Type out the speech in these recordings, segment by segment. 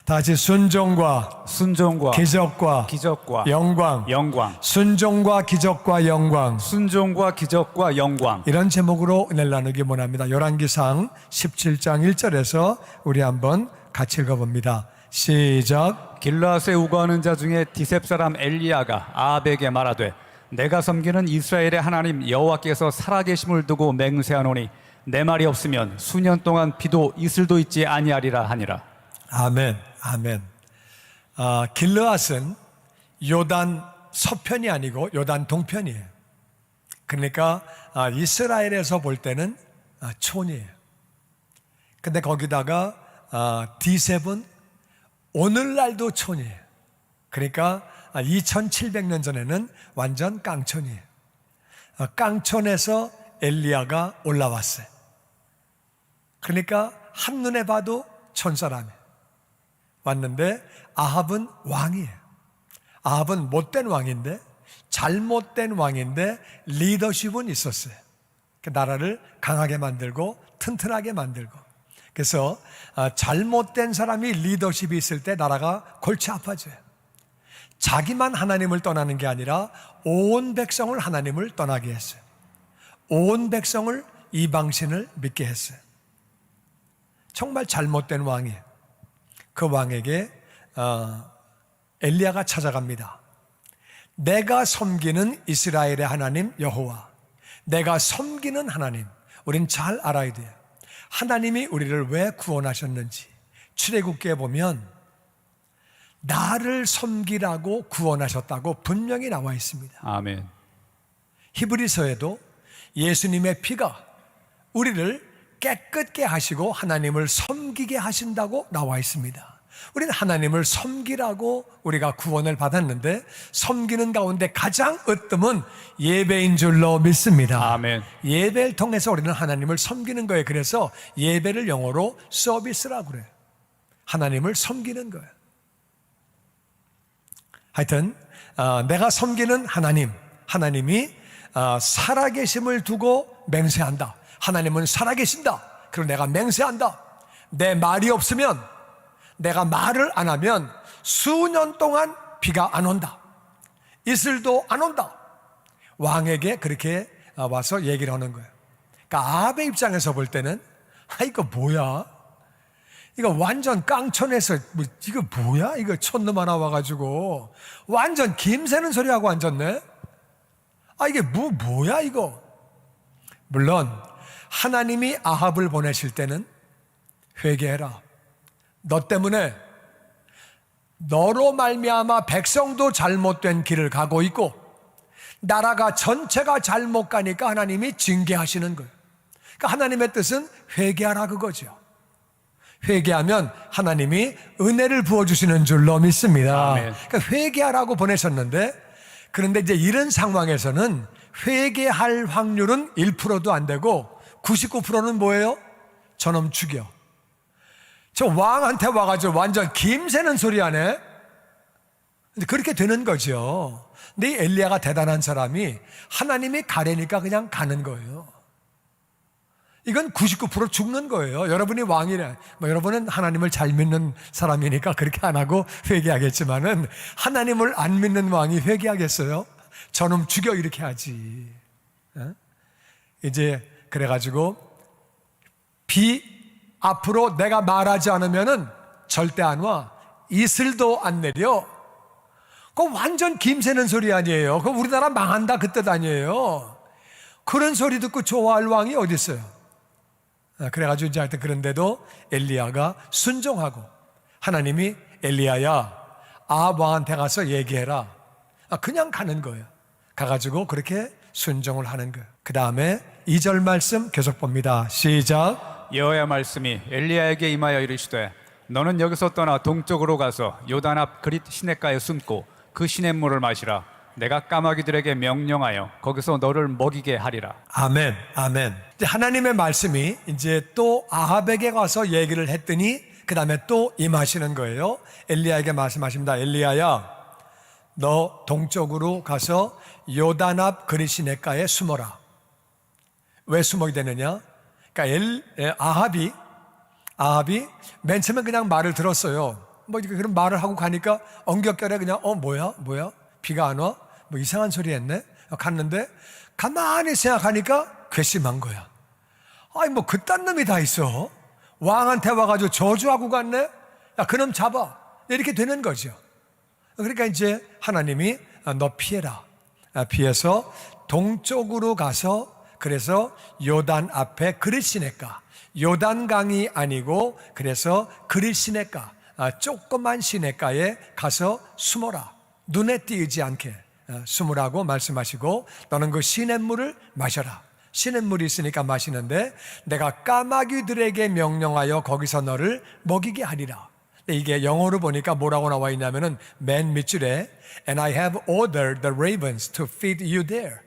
다시 순종과 기적과 영광, 순종과 기적과 영광, 이런 제목으로 은혜를 나누기 원합니다. 열왕기상 17장 1절에서 우리 한번 같이 읽어봅니다. 시작. 길르앗에 우거하는 자 중에 디셉 사람 엘리야가 아합에게 말하되 내가 섬기는 이스라엘의 하나님 여호와께서 살아계심을 두고 맹세하노니 내 말이 없으면 수년 동안 비도 이슬도 있지 아니하리라 하니라. 아멘, 아멘. 길르앗은 요단 서편이 아니고 요단 동편이에요. 그러니까 이스라엘에서 볼 때는 촌이에요. 근데 거기다가 디셉은 오늘날도 촌이에요. 그러니까 2700년 전에는 완전 깡촌이에요. 깡촌에서 엘리야가 올라왔어요. 그러니까 한눈에 봐도 촌사람이에요. 왔는데 아합은 왕이에요. 아합은 못된 왕인데, 잘못된 왕인데 리더십은 있었어요. 그 나라를 강하게 만들고 튼튼하게 만들고. 그래서 잘못된 사람이 리더십이 있을 때 나라가 골치 아파져요. 자기만 하나님을 떠나는 게 아니라 온 백성을 하나님을 떠나게 했어요. 온 백성을 이방신을 믿게 했어요. 정말 잘못된 왕이에요. 그 왕에게 엘리야가 찾아갑니다. 내가 섬기는 이스라엘의 하나님 여호와, 내가 섬기는 하나님, 우린 잘 알아야 돼요. 하나님이 우리를 왜 구원하셨는지 출애굽기에 보면 나를 섬기라고 구원하셨다고 분명히 나와 있습니다. 아멘. 히브리서에도 예수님의 피가 우리를 깨끗게 하시고 하나님을 섬기게 하신다고 나와 있습니다. 우리는 하나님을 섬기라고 우리가 구원을 받았는데 섬기는 가운데 가장 으뜸은 예배인 줄로 믿습니다. 아멘. 예배를 통해서 우리는 하나님을 섬기는 거예요. 그래서 예배를 영어로 서비스라고 그래요. 하나님을 섬기는 거예요. 하여튼 내가 섬기는 하나님, 하나님이 살아계심을 두고 맹세한다. 하나님은 살아계신다. 그리고 내가 맹세한다. 내 말이 없으면, 내가 말을 안 하면 수년 동안 비가 안 온다. 이슬도 안 온다. 왕에게 그렇게 와서 얘기를 하는 거예요. 그러니까 아합의 입장에서 볼 때는 이거 뭐야? 이거 완전 깡촌에서 이거 뭐야? 이거 촌놈 하나 와가지고 완전 김새는 소리하고 앉았네. 이게 뭐야 이거? 물론 하나님이 아합을 보내실 때는 회개해라. 너 때문에 너로 말미암아 백성도 잘못된 길을 가고 있고 나라가 전체가 잘못 가니까 하나님이 징계하시는 거예요. 그러니까 하나님의 뜻은 회개하라 그거죠. 회개하면 하나님이 은혜를 부어주시는 줄로 믿습니다. 아멘. 그러니까 회개하라고 보내셨는데, 그런데 이제 이런 상황에서는 회개할 확률은 1%도 안 되고 99%는 뭐예요? 저놈 죽여. 저 왕한테 와가지고 완전 김새는 소리 하네. 그렇게 되는 거죠. 근데 이 엘리야가 대단한 사람이 하나님이 가래니까 그냥 가는 거예요. 이건 99% 죽는 거예요. 여러분이 왕이래. 여러분은 하나님을 잘 믿는 사람이니까 그렇게 안 하고 회개하겠지만은 하나님을 안 믿는 왕이 회개하겠어요? 저놈 죽여 이렇게 하지. 이제 그래가지고 앞으로 내가 말하지 않으면은 절대 안 와. 이슬도 안 내려. 그거 완전 김새는 소리 아니에요. 그거 우리나라 망한다 그 뜻 아니에요. 그런 소리 듣고 좋아할 왕이 어디 있어요? 그래가지고 이제 하여튼 그런데도 엘리야가 순종하고 하나님이 엘리야야 아합 왕한테 가서 얘기해라. 그냥 가는 거예요. 가가지고 그렇게 순종을 하는 거예요. 그 다음에 2절 말씀 계속 봅니다. 시작. 여호와의 말씀이 엘리야에게 임하여 이르시되 너는 여기서 떠나 동쪽으로 가서 요단 앞 그릿 시냇가에 숨고 그 시냇물을 마시라. 내가 까마귀들에게 명령하여 거기서 너를 먹이게 하리라. 아멘, 아멘. 하나님의 말씀이 이제 또 아합에게 가서 얘기를 했더니 그 다음에 또 임하시는 거예요. 엘리야에게 말씀하십니다. 엘리야야, 너 동쪽으로 가서 요단 앞 그릿 시냇가에 숨어라. 왜 숨어야 되느냐? 그러니까 아합이 맨 처음에 그냥 말을 들었어요. 뭐 이렇게 그런 말을 하고 가니까 엉겹결에 그냥 뭐야 비가 안 와? 뭐 이상한 소리 했네. 갔는데 가만히 생각하니까 괘씸한 거야. 아니 뭐 그딴 놈이 다 있어. 왕한테 와가지고 저주하고 갔네. 야 그놈 잡아. 이렇게 되는 거죠. 그러니까 이제 하나님이 너 피해라. 피해서 동쪽으로 가서 그래서 요단 앞에 그릿시내가, 요단강이 아니고 그래서 그릿시내가, 조그만 시내가에 가서 숨어라. 눈에 띄지 않게 숨으라고 말씀하시고 너는 그 시냇물을 마셔라. 시냇물이 있으니까 마시는데 내가 까마귀들에게 명령하여 거기서 너를 먹이게 하리라. 이게 영어로 보니까 뭐라고 나와 있냐면은 맨 밑줄에 And I have ordered the ravens to feed you there.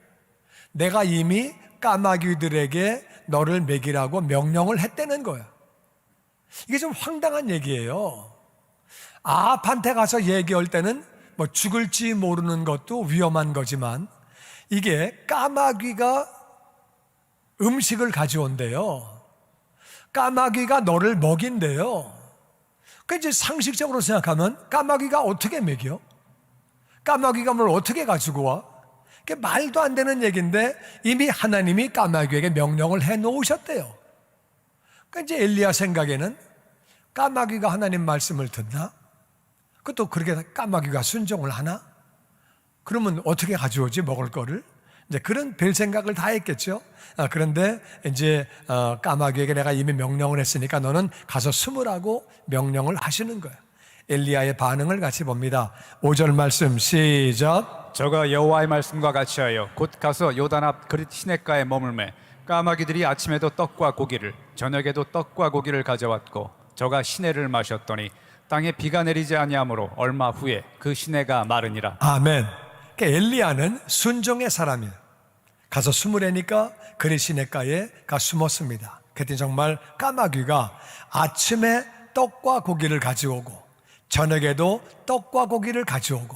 내가 이미 까마귀들에게 너를 먹이라고 명령을 했다는 거야. 이게 좀 황당한 얘기예요. 아합한테 가서 얘기할 때는 뭐 죽을지 모르는 것도 위험한 거지만 이게 까마귀가 음식을 가져온대요. 까마귀가 너를 먹인대요. 그 이제 상식적으로 생각하면 까마귀가 어떻게 먹여? 까마귀가 뭘 어떻게 가지고 와? 그게 말도 안 되는 얘기인데 이미 하나님이 까마귀에게 명령을 해 놓으셨대요. 그 이제 엘리야 생각에는 까마귀가 하나님 말씀을 듣나? 그것도 그렇게 까마귀가 순종을 하나? 그러면 어떻게 가져오지 먹을 거를? 이제 그런 별 생각을 다 했겠죠. 그런데 이제 까마귀에게 내가 이미 명령을 했으니까 너는 가서 숨으라고 명령을 하시는 거예요. 엘리야의 반응을 같이 봅니다. 5절 말씀 시작. 저가 여호와의 말씀과 같이 하여 곧 가서 요단 앞 그릿 시냇가에 머물매 까마귀들이 아침에도 떡과 고기를 저녁에도 떡과 고기를 가져왔고 저가 시내를 마셨더니 땅에 비가 내리지 아니하므로 얼마 후에 그 시내가 마르니라. 아멘. 그러니까 엘리야는 순종의 사람이에요. 가서 숨으려니까 그릿 시냇가에 가 숨었습니다. 그때 정말 까마귀가 아침에 떡과 고기를 가져오고 저녁에도 떡과 고기를 가져오고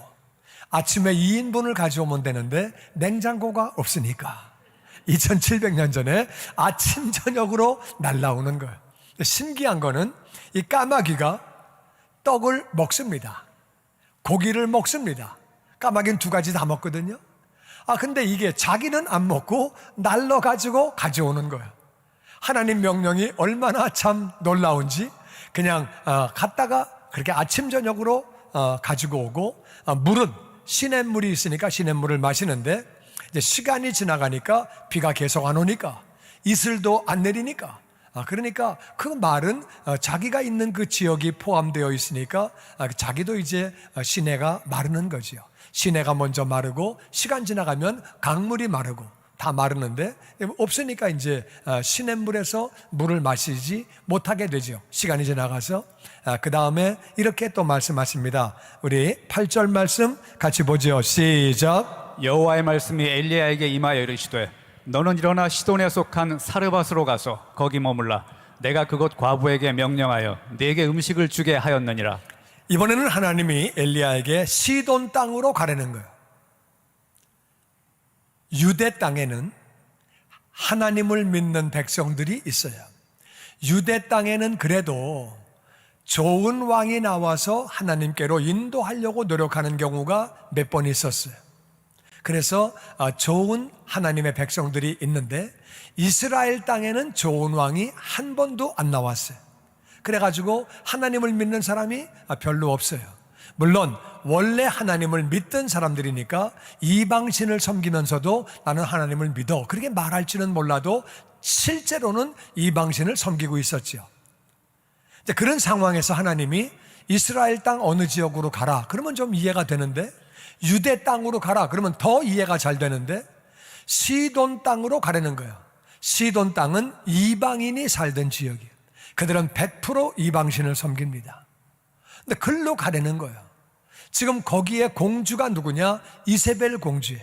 아침에 2인분을 가져오면 되는데 냉장고가 없으니까 2700년 전에 아침 저녁으로 날라오는 거예요. 신기한 거는 이 까마귀가 떡을 먹습니다. 고기를 먹습니다. 까마귀는 두 가지 다 먹거든요. 근데 이게 자기는 안 먹고 날라가지고 가져오는 거예요. 하나님 명령이 얼마나 참 놀라운지 그냥 갔다가 그렇게 아침 저녁으로 가지고 오고 물은 시냇물이 있으니까 시냇물을 마시는데 이제 시간이 지나가니까 비가 계속 안 오니까 이슬도 안 내리니까 그러니까 그 말은 자기가 있는 그 지역이 포함되어 있으니까 자기도 이제 시내가 마르는 거지요. 시내가 먼저 마르고 시간 지나가면 강물이 마르고 다 마르는데 없으니까 이제 시냇물에서 물을 마시지 못하게 되죠. 시간이 지나가서 그 다음에 이렇게 또 말씀하십니다. 우리 8절 말씀 같이 보죠. 시작. 여호와의 말씀이 엘리야에게 임하여 이르시되 너는 일어나 시돈에 속한 사르밧으로 가서 거기 머물라. 내가 그곳 과부에게 명령하여 네게 음식을 주게 하였느니라. 이번에는 하나님이 엘리야에게 시돈 땅으로 가라는 거예요. 유대 땅에는 하나님을 믿는 백성들이 있어요. 유대 땅에는 그래도 좋은 왕이 나와서 하나님께로 인도하려고 노력하는 경우가 몇 번 있었어요. 그래서 좋은 하나님의 백성들이 있는데 이스라엘 땅에는 좋은 왕이 한 번도 안 나왔어요. 그래가지고 하나님을 믿는 사람이 별로 없어요. 물론 원래 하나님을 믿던 사람들이니까 이방신을 섬기면서도 나는 하나님을 믿어 그렇게 말할지는 몰라도 실제로는 이방신을 섬기고 있었죠. 그런 상황에서 하나님이 이스라엘 땅 어느 지역으로 가라 그러면 좀 이해가 되는데 유대 땅으로 가라 그러면 더 이해가 잘 되는데 시돈 땅으로 가라는 거예요. 시돈 땅은 이방인이 살던 지역이에요. 그들은 100% 이방신을 섬깁니다. 근데 글로 가라는 거예요. 지금 거기에 공주가 누구냐? 이세벨 공주예요.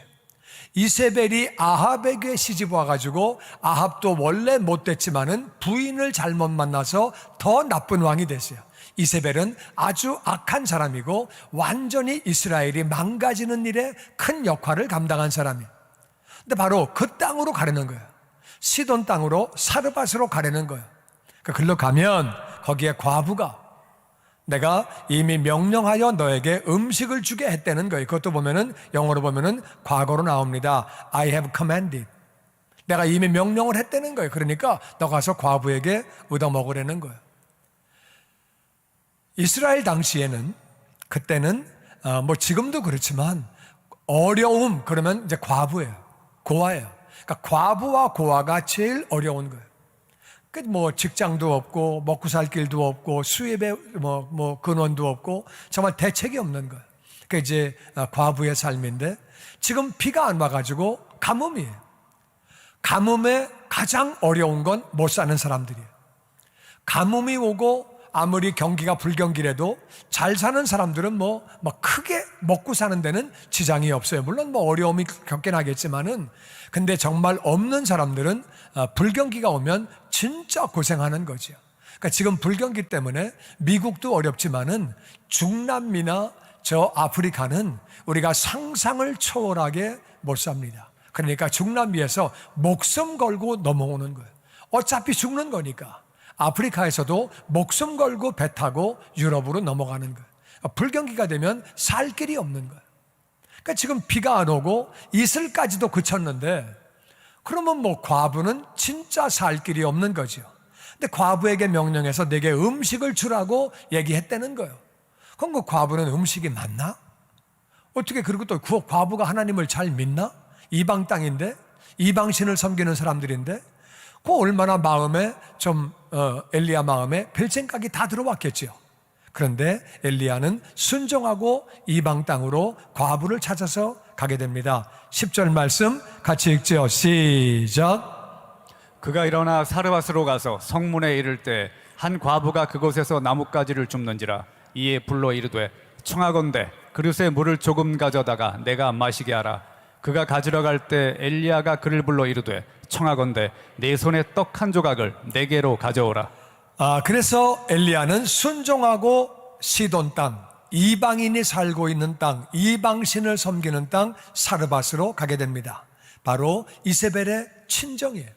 이세벨이 아합에게 시집 와가지고 아합도 원래 못됐지만은 부인을 잘못 만나서 더 나쁜 왕이 됐어요. 이세벨은 아주 악한 사람이고 완전히 이스라엘이 망가지는 일에 큰 역할을 감당한 사람이에요. 근데 바로 그 땅으로 가려는 거예요. 시돈 땅으로 사르밧으로 가려는 거예요. 글로 가면 거기에 과부가 내가 이미 명령하여 너에게 음식을 주게 했다는 거예요. 그것도 보면은 영어로 보면은 과거로 나옵니다. I have commanded. 내가 이미 명령을 했다는 거예요. 그러니까 너 가서 과부에게 얻어 먹으라는 거예요. 이스라엘 당시에는 그때는 뭐 지금도 그렇지만 어려움 그러면 이제 과부예요. 고아예요. 그러니까 과부와 고아가 제일 어려운 거예요. 뭐 직장도 없고 먹고 살 길도 없고 수입의 뭐 근원도 없고 정말 대책이 없는 거예요. 그게 이제 과부의 삶인데 지금 비가 안 와가지고 가뭄이에요. 가뭄에 가장 어려운 건 못 사는 사람들이에요. 가뭄이 오고 아무리 경기가 불경기라도 잘 사는 사람들은 뭐 크게 먹고 사는 데는 지장이 없어요. 물론 뭐 어려움이 겪긴 하겠지만은 근데 정말 없는 사람들은 불경기가 오면 진짜 고생하는 거죠. 그러니까 지금 불경기 때문에 미국도 어렵지만은 중남미나 저 아프리카는 우리가 상상을 초월하게 못 삽니다. 그러니까 중남미에서 목숨 걸고 넘어오는 거예요. 어차피 죽는 거니까. 아프리카에서도 목숨 걸고 배 타고 유럽으로 넘어가는 거예요. 불경기가 되면 살 길이 없는 거예요. 그러니까 지금 비가 안 오고 이슬까지도 그쳤는데 그러면 뭐 과부는 진짜 살 길이 없는 거죠. 근데 과부에게 명령해서 내게 음식을 주라고 얘기했다는 거예요. 그럼 그 과부는 음식이 맞나? 어떻게 그리고 또 그 과부가 하나님을 잘 믿나? 이방 땅인데 이방신을 섬기는 사람들인데 그 얼마나 마음에 좀 엘리야 마음에 별생각이 다 들어왔겠죠. 그런데 엘리야는 순종하고 이방 땅으로 과부를 찾아서 가게 됩니다. 10절 말씀 같이 읽죠. 시작. 그가 일어나 사르밧으로 가서 성문에 이를 때 한 과부가 그곳에서 나뭇가지를 줍는지라. 이에 불러 이르되 청하건대 그릇에 물을 조금 가져다가 내가 마시게 하라. 그가 가지러 갈 때 엘리야가 그를 불러 이르되 청하건대 내 손에 떡 한 조각을 내게로 가져오라. 그래서 엘리야는 순종하고 시돈 땅, 이방인이 살고 있는 땅, 이방신을 섬기는 땅 사르밧으로 가게 됩니다. 바로 이세벨의 친정이에요.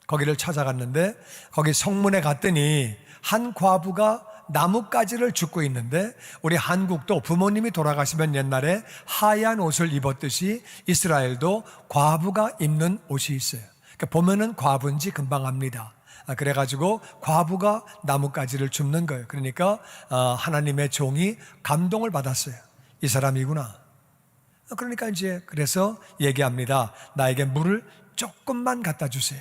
거기를 찾아갔는데 거기 성문에 갔더니 한 과부가 나뭇가지를 줍고 있는데 우리 한국도 부모님이 돌아가시면 옛날에 하얀 옷을 입었듯이 이스라엘도 과부가 입는 옷이 있어요. 그러니까 보면은 과부인지 금방 압니다. 그래가지고 과부가 나뭇가지를 줍는 거예요. 그러니까 하나님의 종이 감동을 받았어요. 이 사람이구나. 그러니까 이제 그래서 얘기합니다. 나에게 물을 조금만 갖다 주세요.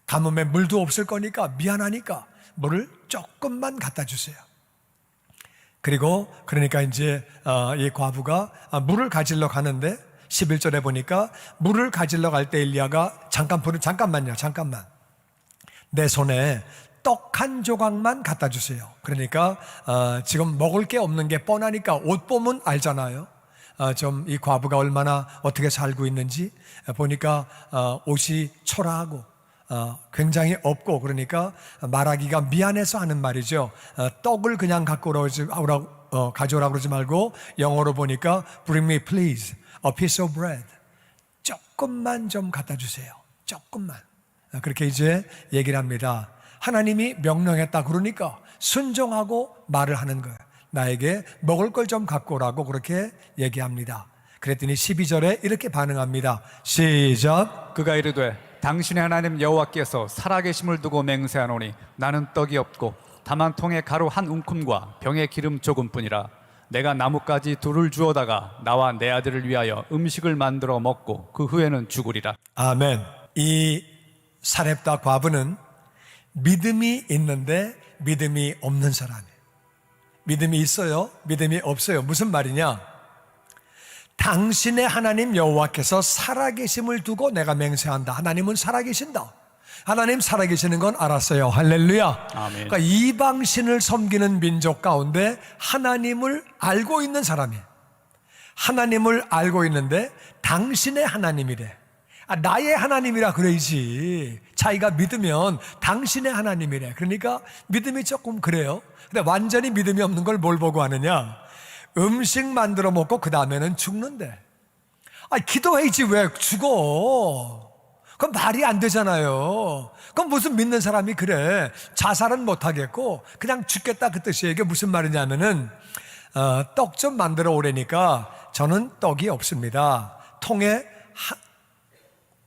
가뭄에 물도 없을 거니까 미안하니까 물을 조금만 갖다 주세요. 그리고 그러니까 이제 이 과부가 물을 가지러 가는데 11절에 보니까 물을 가지러 갈 때 엘리야가 잠깐만요. 내 손에 떡 한 조각만 갖다 주세요. 그러니까 지금 먹을 게 없는 게 뻔하니까 옷 보면 알잖아요. 좀 이 과부가 얼마나 어떻게 살고 있는지 보니까 옷이 초라하고 굉장히 없고 그러니까 말하기가 미안해서 하는 말이죠. 떡을 그냥 가져오라고 그러지 말고 영어로 보니까 Bring me please a piece of bread. 조금만 좀 갖다 주세요. 조금만. 그렇게 이제 얘기를 합니다. 하나님이 명령했다 그러니까 순종하고 말을 하는 거예요. 나에게 먹을 걸 좀 갖고 오라고 그렇게 얘기합니다. 그랬더니 12절에 이렇게 반응합니다. 시작. 그가 이르되 당신의 하나님 여호와께서 살아계심을 두고 맹세하노니 나는 떡이 없고 다만 통에 가루 한 움큼과 병에 기름 조금뿐이라. 내가 나뭇가지 둘을 주어다가 나와 내 아들을 위하여 음식을 만들어 먹고 그 후에는 죽으리라. 아멘. 이 사렙다 과부는 믿음이 있는데 믿음이 없는 사람이에요. 믿음이 있어요, 믿음이 없어요. 무슨 말이냐? 당신의 하나님 여호와께서 살아계심을 두고 내가 맹세한다. 하나님은 살아계신다. 하나님 살아계시는 건 알았어요. 할렐루야. 아멘. 그러니까 이방신을 섬기는 민족 가운데 하나님을 알고 있는 사람이에요. 하나님을 알고 있는데 당신의 하나님이래. 나의 하나님이라 그래야지. 자기가 믿으면 당신의 하나님이래. 그러니까 믿음이 조금 그래요. 근데 완전히 믿음이 없는 걸 뭘 보고 하느냐? 음식 만들어 먹고 그 다음에는 죽는데. 기도해야지 왜 죽어? 그건 말이 안 되잖아요. 그건 무슨 믿는 사람이 그래. 자살은 못하겠고 그냥 죽겠다 그 뜻이에요. 이게 무슨 말이냐면은 떡 좀 만들어 오래니까 저는 떡이 없습니다. 통에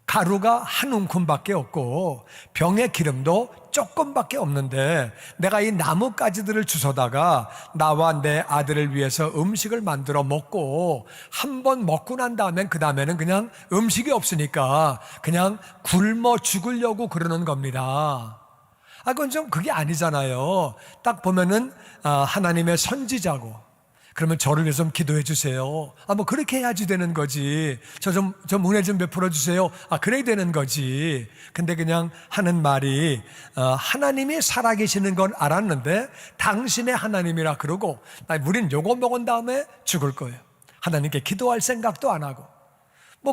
가루가 한 움큼밖에 없고 병에 기름도 조금밖에 없는데 내가 이 나뭇가지들을 주워다가 나와 내 아들을 위해서 음식을 만들어 먹고 한 번 먹고 난 다음엔 그 다음에는 그냥 음식이 없으니까 그냥 굶어 죽으려고 그러는 겁니다. 그건 좀 그게 아니잖아요. 딱 보면은 하나님의 선지자고 그러면 저를 위해서 좀 기도해 주세요. 뭐 그렇게 해야지 되는 거지. 좀 은혜 좀 베풀어 주세요. 그래야 되는 거지. 근데 그냥 하는 말이 하나님이 살아계시는 건 알았는데 당신의 하나님이라 그러고 우린 요거 먹은 다음에 죽을 거예요. 하나님께 기도할 생각도 안 하고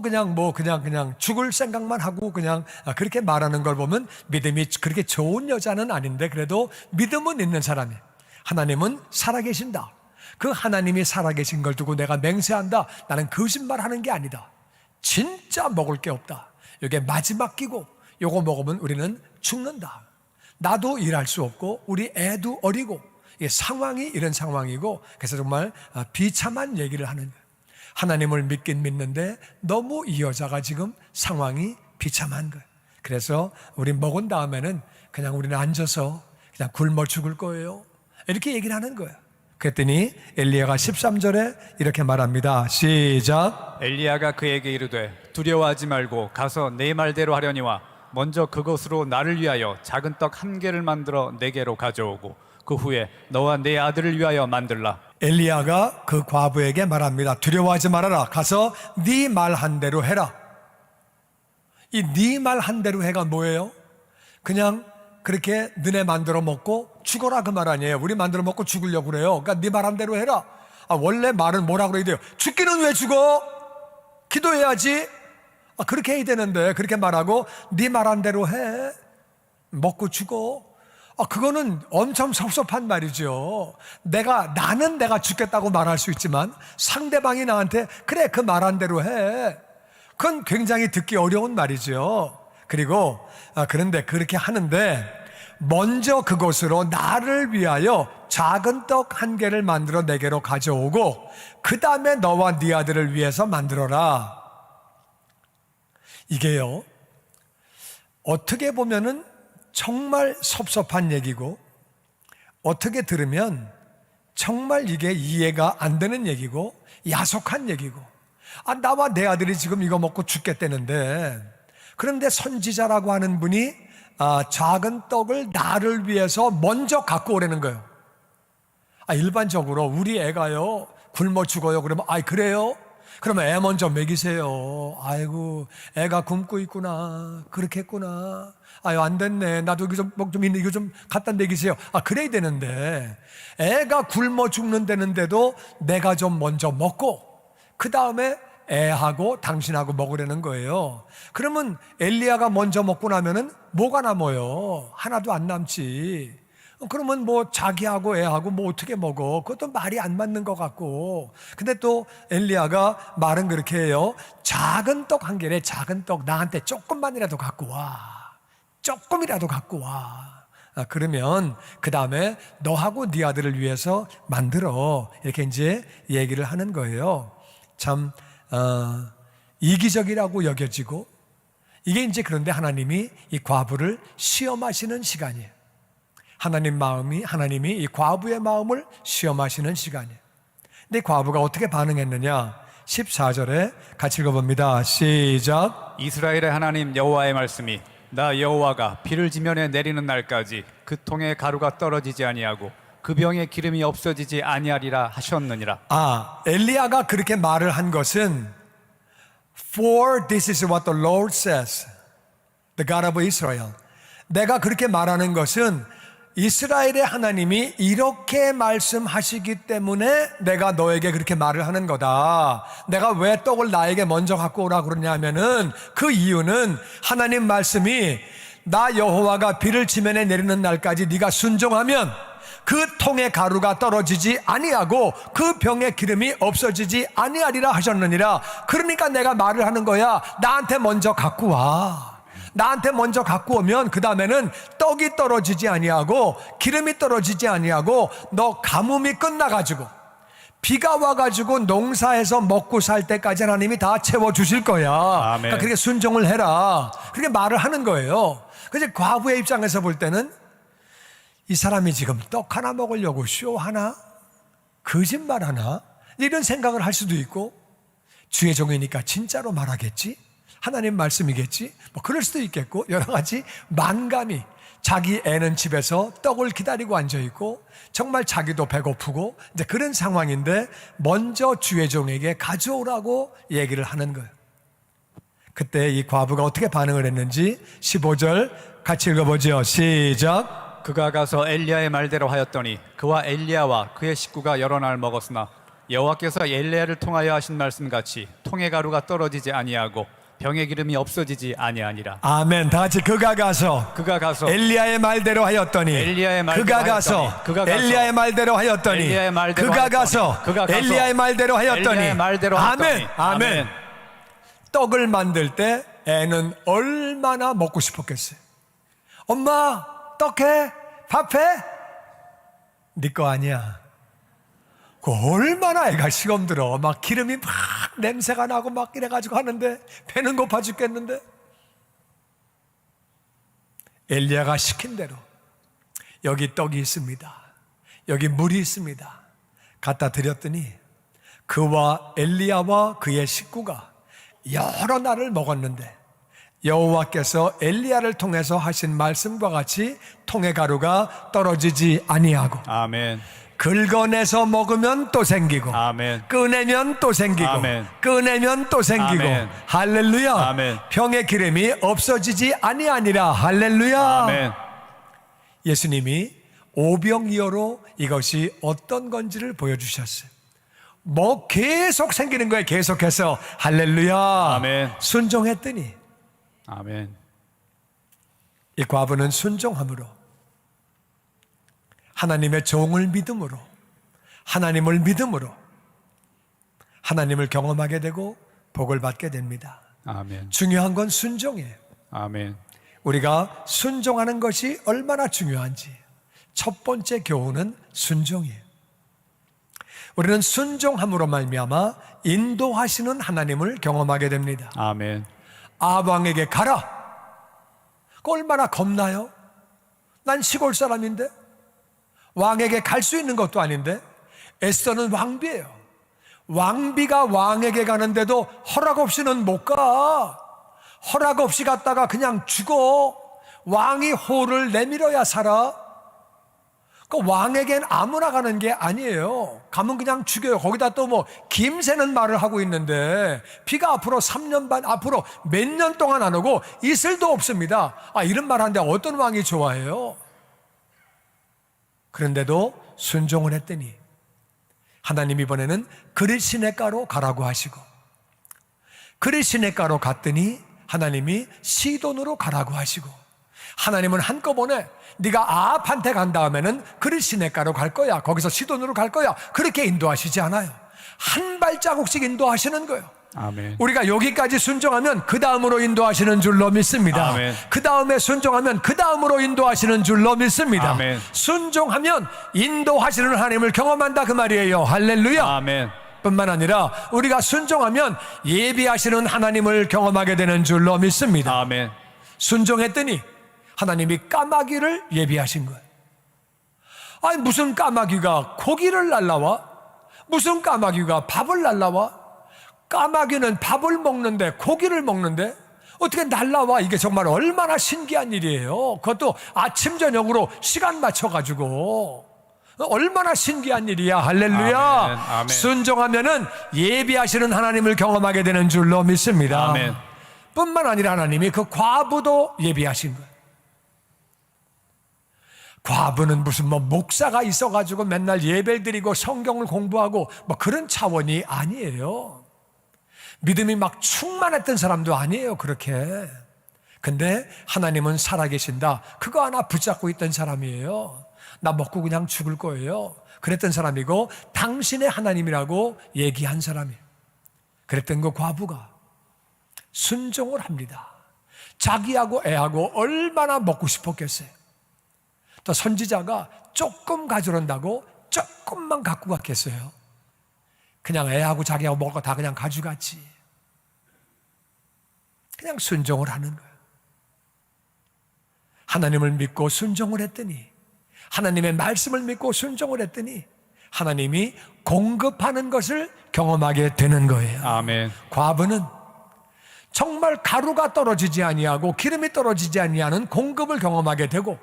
그냥 죽을 생각만 하고 그냥 그렇게 말하는 걸 보면 믿음이 그렇게 좋은 여자는 아닌데 그래도 믿음은 있는 사람이에요. 하나님은 살아계신다. 그 하나님이 살아계신 걸 두고 내가 맹세한다. 나는 거짓말하는 게 아니다. 진짜 먹을 게 없다. 이게 마지막 끼고 요거 먹으면 우리는 죽는다. 나도 일할 수 없고 우리 애도 어리고 이게 상황이 이런 상황이고 그래서 정말 비참한 얘기를 하는 거예요. 하나님을 믿긴 믿는데 너무 이 여자가 지금 상황이 비참한 거예요. 그래서 우리 먹은 다음에는 그냥 우리는 앉아서 그냥 굶어 죽을 거예요. 이렇게 얘기를 하는 거예요. 그랬더니 엘리야가 13절에 이렇게 말합니다. 시작. 엘리야가 그에게 이르되 두려워하지 말고 가서 내 말대로 하려니와 먼저 그것으로 나를 위하여 작은 떡 한 개를 만들어 내게로 가져오고 그 후에 너와 내 아들을 위하여 만들라. 엘리야가 그 과부에게 말합니다. 두려워하지 말아라. 가서 네 말 한 대로 해라. 이 네 말 한 대로 해가 뭐예요? 그냥 그렇게 너네 만들어 먹고 죽어라 그 말 아니에요. 우리 만들어 먹고 죽으려고 그래요. 그러니까 네 말 한 대로 해라. 원래 말은 뭐라고 그래야 돼요? 죽기는 왜 죽어? 기도해야지. 그렇게 해야 되는데 그렇게 말하고 네 말 한 대로 해. 먹고 죽어. 그거는 엄청 섭섭한 말이죠. 나는 내가 죽겠다고 말할 수 있지만 상대방이 나한테 그래 그 말 한 대로 해. 그건 굉장히 듣기 어려운 말이죠. 그리고 그런데 그렇게 하는데 먼저 그것으로 나를 위하여 작은 떡 한 개를 만들어 내게로 가져오고 그 다음에 너와 네 아들을 위해서 만들어라. 이게요 어떻게 보면은 정말 섭섭한 얘기고 어떻게 들으면 정말 이게 이해가 안 되는 얘기고 야속한 얘기고 나와 내 아들이 지금 이거 먹고 죽겠다는데 그런데 선지자라고 하는 분이 작은 떡을 나를 위해서 먼저 갖고 오라는 거예요. 일반적으로 우리 애가요 굶어 죽어요 그러면 그래요? 그러면 애 먼저 먹이세요. 아이고 애가 굶고 있구나 그렇겠구나 안 됐네 나도 이거 이거 좀 갖다 먹이세요. 그래야 되는데 애가 굶어 죽는다는데도 내가 좀 먼저 먹고 그 다음에 애하고 당신하고 먹으려는 거예요. 그러면 엘리야가 먼저 먹고 나면은 뭐가 남아요? 하나도 안 남지. 그러면 자기하고 애하고 어떻게 먹어? 그것도 말이 안 맞는 것 같고. 근데 또 엘리야가 말은 그렇게 해요. 작은 떡 한 개래. 작은 떡 나한테 조금만이라도 갖고 와. 조금이라도 갖고 와. 그러면 그 다음에 너하고 네 아들을 위해서 만들어. 이렇게 이제 얘기를 하는 거예요. 참 이기적이라고 여겨지고 이게 이제 그런데 하나님이 이 과부를 시험하시는 시간이에요. 하나님이 이 과부의 마음을 시험하시는 시간이에요. 근데 과부가 어떻게 반응했느냐? 14절에 같이 읽어봅니다. 시작. 이스라엘의 하나님 여호와의 말씀이 나 여호와가 비를 지면에 내리는 날까지 그 통에 가루가 떨어지지 아니하고 그 병에 기름이 없어지지 아니하리라 하셨느니라. 엘리야가 그렇게 말을 한 것은 For this is what the Lord says, the God of Israel. 내가 그렇게 말하는 것은 이스라엘의 하나님이 이렇게 말씀하시기 때문에 내가 너에게 그렇게 말을 하는 거다. 내가 왜 떡을 나에게 먼저 갖고 오라 그러냐면은 그 이유는 하나님 말씀이 나 여호와가 비를 지면에 내리는 날까지 네가 순종하면 그 통에 가루가 떨어지지 아니하고 그 병에 기름이 없어지지 아니하리라 하셨느니라. 그러니까 내가 말을 하는 거야. 나한테 먼저 갖고 와. 나한테 먼저 갖고 오면 그 다음에는 떡이 떨어지지 아니하고 기름이 떨어지지 아니하고 너 가뭄이 끝나가지고 비가 와가지고 농사에서 먹고 살 때까지 하나님이 다 채워주실 거야. 아멘. 그러니까 그렇게 순종을 해라. 그렇게 말을 하는 거예요. 그래서 과부의 입장에서 볼 때는 이 사람이 지금 떡 하나 먹으려고 쇼 하나? 거짓말 하나? 이런 생각을 할 수도 있고, 주의 종이니까 진짜로 말하겠지? 하나님 말씀이겠지? 뭐 그럴 수도 있겠고, 여러 가지 만감이, 자기 애는 집에서 떡을 기다리고 앉아있고 정말 자기도 배고프고 이제 그런 상황인데 먼저 주의 종에게 가져오라고 얘기를 하는 거예요. 그때 이 과부가 어떻게 반응을 했는지 15절 같이 읽어보죠. 시작. 그가 가서 엘리야의 말대로 하였더니 그와 엘리야와 그의 식구가 여러 날 먹었으나 여호와께서 엘리야를 통하여 하신 말씀같이 통의 가루가 떨어지지 아니하고 병의 기름이 없어지지 아니하니라. 아멘. 다 같이 그가 가서 엘리야의 말대로 하였더니 엘리야의 말대로 그가 가서 엘리야의 말대로 하였더니 엘리야의 말대로 그가 하였더니 가서 그가 가서 엘리야의 말대로 하였더니 엘리야의 말대로 아멘. 하였더니 아멘. 떡을 만들 때 애는 얼마나 먹고 싶었겠어요. 엄마 떡해? 밥해? 네 거 아니야. 그 얼마나 애가 시험 들어. 막 기름이 막 냄새가 나고 막 이래가지고 하는데 배는 고파 죽겠는데. 엘리야가 시킨 대로 여기 떡이 있습니다. 여기 물이 있습니다. 갖다 드렸더니 그와 엘리야와 그의 식구가 여러 날을 먹었는데 여호와께서 엘리야를 통해서 하신 말씀과 같이 통의 가루가 떨어지지 아니하고 아멘. 긁어내서 먹으면 또 생기고 아멘. 꺼내면 또 생기고 아멘. 꺼내면 또 생기고 아멘. 할렐루야. 아멘. 병의 기름이 없어지지 아니하니라. 할렐루야. 아멘. 예수님이 오병이어로 이것이 어떤 건지를 보여주셨어요. 뭐 계속 생기는 거예요. 계속해서 할렐루야. 아멘. 순종했더니 아멘. 이 과부는 순종함으로 하나님의 종을 믿음으로 하나님을 믿음으로 하나님을 경험하게 되고 복을 받게 됩니다. 아멘. 중요한 건 순종이에요. 아멘. 우리가 순종하는 것이 얼마나 중요한지 첫 번째 교훈은 순종이에요. 우리는 순종함으로 말미암아 인도하시는 하나님을 경험하게 됩니다. 아멘. 아방에게 가라. 그 얼마나 겁나요? 난 시골 사람인데 왕에게 갈 수 있는 것도 아닌데. 에스더는 왕비예요. 왕비가 왕에게 가는데도 허락 없이는 못 가. 허락 없이 갔다가 그냥 죽어. 왕이 호를 내밀어야 살아. 그 왕에겐 아무나 가는 게 아니에요. 가면 그냥 죽여요. 거기다 또 뭐 김새는 말을 하고 있는데 비가 앞으로 3년 반 앞으로 몇 년 동안 안 오고 이슬도 없습니다. 이런 말 하는데 어떤 왕이 좋아해요? 그런데도 순종을 했더니 하나님 이번에는 그릿 시냇가로 가라고 하시고 그릿 시냇가로 갔더니 하나님이 시돈으로 가라고 하시고 하나님은 한꺼번에 네가 아합한테 간 다음에는 그릿 시냇가로 갈 거야. 거기서 시돈으로 갈 거야. 그렇게 인도하시지 않아요. 한 발자국씩 인도하시는 거예요. 아멘. 우리가 여기까지 순종하면 그 다음으로 인도하시는 줄로 믿습니다. 아멘. 그 다음에 순종하면 그 다음으로 인도하시는 줄로 믿습니다. 아멘. 순종하면 인도하시는 하나님을 경험한다 그 말이에요. 할렐루야. 아멘. 뿐만 아니라 우리가 순종하면 예비하시는 하나님을 경험하게 되는 줄로 믿습니다. 아멘. 순종했더니 하나님이 까마귀를 예비하신 거예요. 아니 무슨 까마귀가 고기를 날라와? 무슨 까마귀가 밥을 날라와? 까마귀는 밥을 먹는데 고기를 먹는데 어떻게 날라와? 이게 정말 얼마나 신기한 일이에요. 그것도 아침 저녁으로 시간 맞춰가지고 얼마나 신기한 일이야. 할렐루야. 아멘. 아멘. 순종하면은 예비하시는 하나님을 경험하게 되는 줄로 믿습니다. 아멘. 뿐만 아니라 하나님이 그 과부도 예비하신 거예요. 과부는 무슨 목사가 있어가지고 맨날 예배를 드리고 성경을 공부하고 그런 차원이 아니에요. 믿음이 막 충만했던 사람도 아니에요. 그렇게. 근데 하나님은 살아계신다. 그거 하나 붙잡고 있던 사람이에요. 나 먹고 그냥 죽을 거예요. 그랬던 사람이고 당신의 하나님이라고 얘기한 사람이에요. 그랬던 그 과부가 순종을 합니다. 자기하고 애하고 얼마나 먹고 싶었겠어요. 또 선지자가 조금 가져온다고 조금만 갖고 갔겠어요. 그냥 애하고 자기하고 먹을 거 다 그냥 가져갔지. 그냥 순종을 하는 거예요. 하나님을 믿고 순종을 했더니, 하나님의 말씀을 믿고 순종을 했더니 하나님이 공급하는 것을 경험하게 되는 거예요. 아멘. 과부는 정말 가루가 떨어지지 아니하고 기름이 떨어지지 아니하는 공급을 경험하게 되고,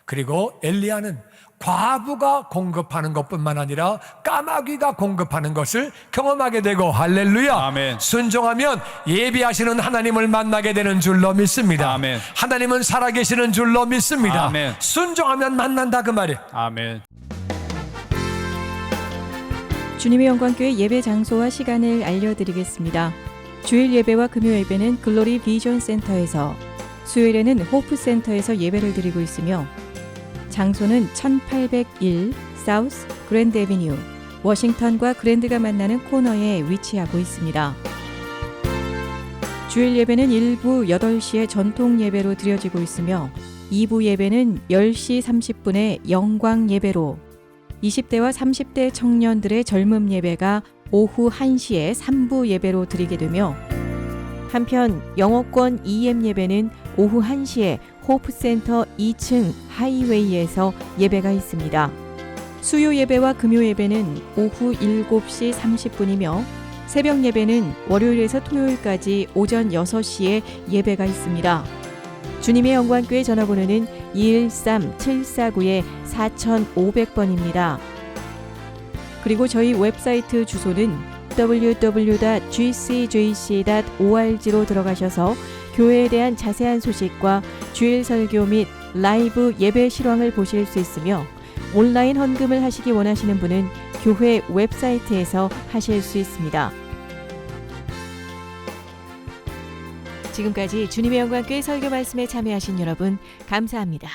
그리고 엘리야는 과부가 공급하는 것뿐만 아니라 까마귀가 공급하는 것을 경험하게 되고, 할렐루야. 아멘. 순종하면 예비하시는 하나님을 만나게 되는 줄로 믿습니다. 아멘. 하나님은 살아계시는 줄로 믿습니다. 아멘. 순종하면 만난다 그 말이에요. 아멘. 주님의 영광교회 예배 장소와 시간을 알려드리겠습니다. 주일 예배와 금요 예배는 글로리 비전 센터에서, 수요일에는 호프 센터에서 예배를 드리고 있으며, 장소는 1801 사우스 그랜드 애비뉴, 워싱턴과 그랜드가 만나는 코너에 위치하고 있습니다. 주일 예배는 1부 8시에 전통 예배로 드려지고 있으며, 2부 예배는 10시 30분에 영광 예배로, 20대와 30대 청년들의 젊음 예배가 오후 1시에 3부 예배로 드리게 되며, 한편 영어권 EM 예배는 오후 1시에 호프센터 2층 하이웨이에서 예배가 있습니다. 수요 예배와 금요 예배는 오후 7시 30분이며 새벽 예배는 월요일에서 토요일까지 오전 6시에 예배가 있습니다. 주님의 영광교회 전화번호는 213-749-4500번입니다. 그리고 저희 웹사이트 주소는 www.gcjc.org로 들어가셔서 교회에 대한 자세한 소식과 주일 설교 및 라이브 예배 실황을 보실 수 있으며, 온라인 헌금을 하시기 원하시는 분은 교회 웹사이트에서 하실 수 있습니다. 지금까지 주님의 영광교회 설교 말씀에 참여하신 여러분 감사합니다.